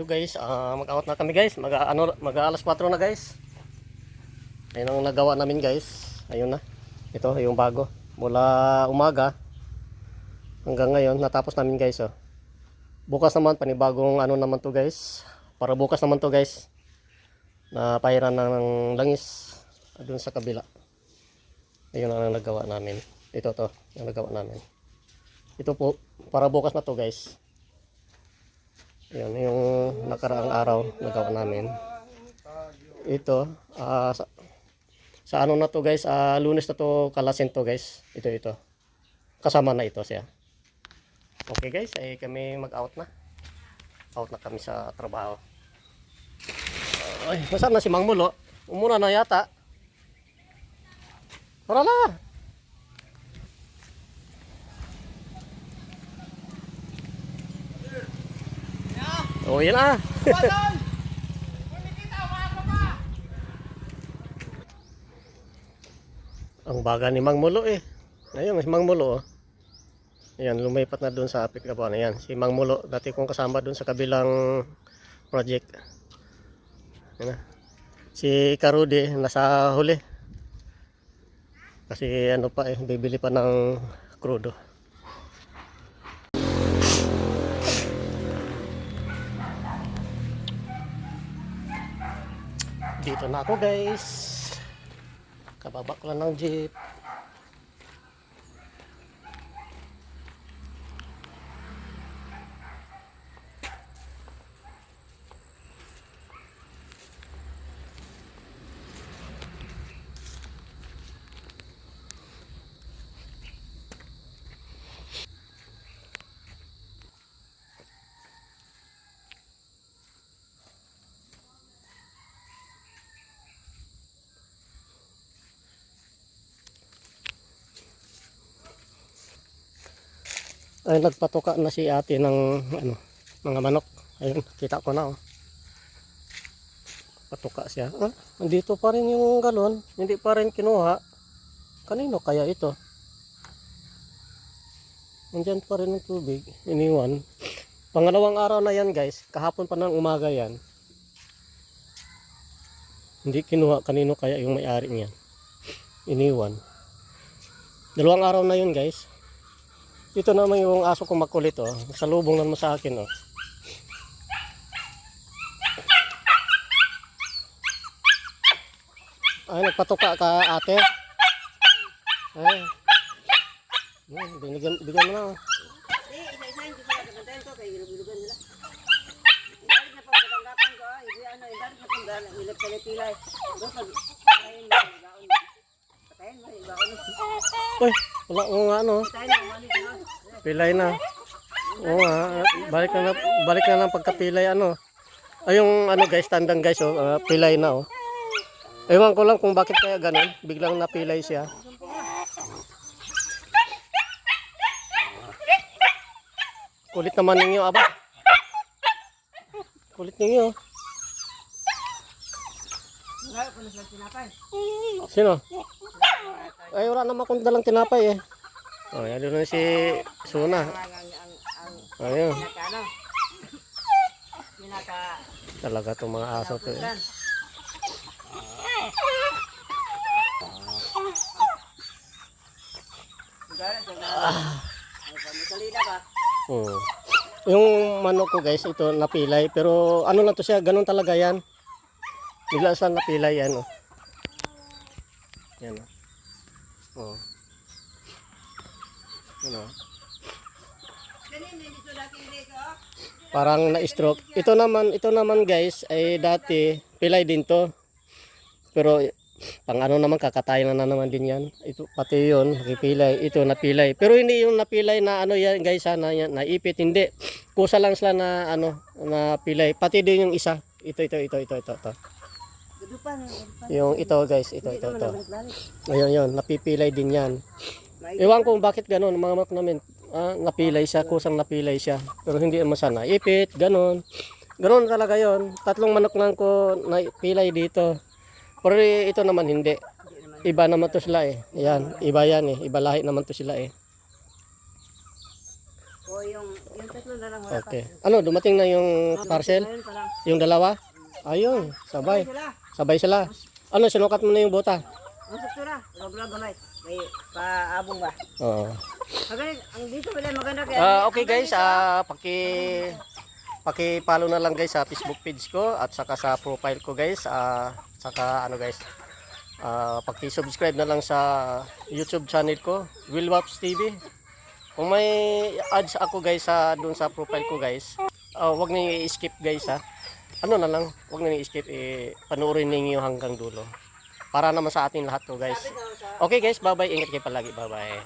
So guys, mag-out na kami guys. Mag-alas 4 na guys. Ayun ang nagawa namin guys. Ayun na. Ito yung bago. Mula umaga hanggang ngayon natapos namin guys, oh. Bukas naman panibagong ano naman to guys. Para bukas naman to guys. Na pairan ng langis doon sa kabila. Ayun ang nagawa namin. Ito to, yung nagawa namin. Ito po para bukas na to guys. Yan yung nakaraang araw nagawa namin. Ito sa ano na to guys, Lunes na to kalasin to guys. Ito kasama na ito siya. Okay guys, ay kami mag-out na. Out na kami sa trabaho. Ay, nasaan na si Mang Mulo? Umuna na yata. Tara na. Oh, yan na. Ang baga ni Mang Mulo eh. Ayun, si Mang Mulo oh. Ayan, lumipat na doon sa Apit Kabuan. Ayan, si Mang Mulo, dati kong kasama doon sa kabilang project. Ayan na. Si Karudi, nasa huli. Kasi ano pa eh, bibili pa ng krudo. Dito na ako guys. Kababa ko lang ng jeep. Ay, nagpatuka na si ate ng ano, mga manok. Ayun, kita ko na oh. Patuka siya. Nandito pa rin yung galon, hindi pa rin kinuha. Kanino kaya ito? Nandiyan pa rin ang tubig, iniwan. Pangalawang araw na yan guys, kahapon pa ng umaga yan. Hindi kinuha, kanino kaya yung may-ari niyan? Iniwan. Dalawang araw na yun guys. Ito naman yung aso kong makulit oh. Salubong naman sa akin oh. Ay, nagpatuka ka ate. Ay. Bigyan mo na oh. Isa-isahin ko sila kagantayan ko kay ilog-ilogan nila. Ibalik na pagkatanggapan ko ibalik na pagkatanggapan ilog pilay-pilay. Doon patayin mo yung baon. Patayin mo yung baon. Uy, wala ko nga ano. Patayin mo yung baon. Pilay na. Oo nga, balik na ng pagkapilay ano. Ay yung ano guys, tandang guys oh, pilay na oh. Ewan ko lang kung bakit kaya ganun, biglang napilay siya. Kulit naman ninyo aba. Kulit ninyo. Sino? Ay wala naman akong dalang tinapay eh. Oh, yan doon na si Suna. Ayun. Talaga itong mga aso to eh. Yung manok ko guys, ito napilay. Pero ano lang to siya, ganun talaga yan. Bigla sa napilay yan oh. Yan oh. Ano? Parang na-stroke. Ito naman guys ay dati pilay din to. Pero pang ano naman kakatayin na naman din yan. Ito pati 'yon, nakipilay. Ito napilay. Pero hindi yung napilay na ano yan guys, sana yan naipit hindi. Kusa lang sila na ano na pilay. Pati din yung isa. Ito. Yung ito guys, ito. Ayun 'yon, napipilay din yan. Ewan ko bakit gano'n, mga manok namin, napilay siya, kusang napilay siya. Pero hindi naman sana ipit, gano'n. Gano'n talaga yon. Tatlong manok lang ko napilay dito. Pero ito naman hindi. Iba naman to sila eh. Ayan, iba yan eh. Iba lahi naman to sila eh. O yung tatlo na lang wala Okay. Ano, dumating na yung parcel? Ngayon pa lang. Yung dalawa? Ayun, sabay. Sila. Sabay sila. Ano, sinukat mo na yung bota? Ang struktura. Robra gamay. May paabong ba? Oo. Magaling. Ang dito pala maganda kaya. Okay guys, paki-follow na lang guys sa Facebook page ko at saka sa profile ko guys. Saka ano guys, paki-subscribe na lang sa YouTube channel ko, Willwaps TV. Kung may ads ako guys sa doon sa profile ko guys, wag niyo i-skip guys ha. Ano na lang, wag niyo i-skip, panoorin niyo hanggang dulo. Para naman sa atin lahat to guys. Okay guys, bye bye. Ingat kayo palagi. Bye bye.